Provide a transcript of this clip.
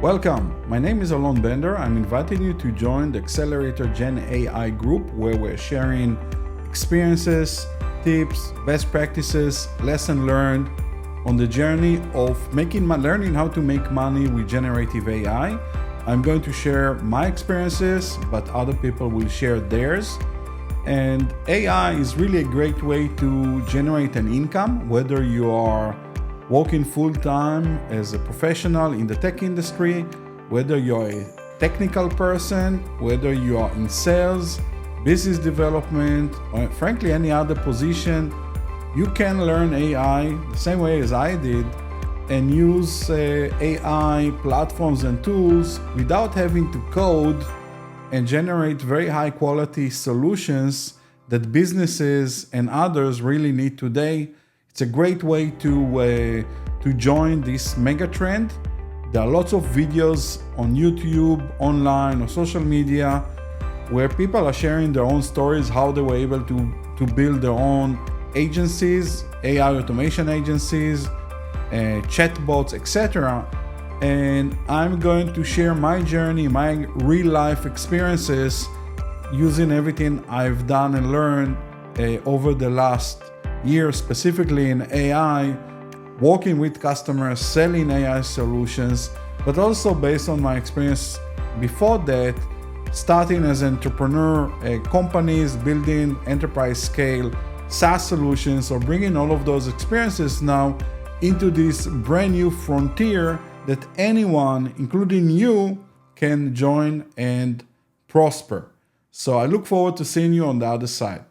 Welcome, my name is Alon Bender. I'm inviting you to join the AcceleratorGenAI group where we're sharing experiences, tips, best practices, lessons learned on the journey of learning how to make money with generative AI. I'm going to share my experiences, but other people will share theirs. And AI is really a great way to generate an income, whether you are working full-time as a professional in the tech industry, whether you're a technical person, whether you are in sales, business development, or frankly any other position, you can learn AI the same way as I did and use AI platforms and tools without having to code and generate very high quality solutions that businesses and others really need today. It's a great way to join this mega trend. There are lots of videos on YouTube, online, or social media where people are sharing their own stories, how they were able to build their own agencies, AI automation agencies, chatbots, etc. And I'm going to share my journey, my real life experiences using everything I've done and learned over the last year, specifically in AI, working with customers, selling AI solutions, but also based on my experience before that, starting as an entrepreneur, companies, building enterprise scale SaaS solutions, or bringing all of those experiences now into this brand new frontier that anyone, including you, can join and prosper. So I look forward to seeing you on the other side.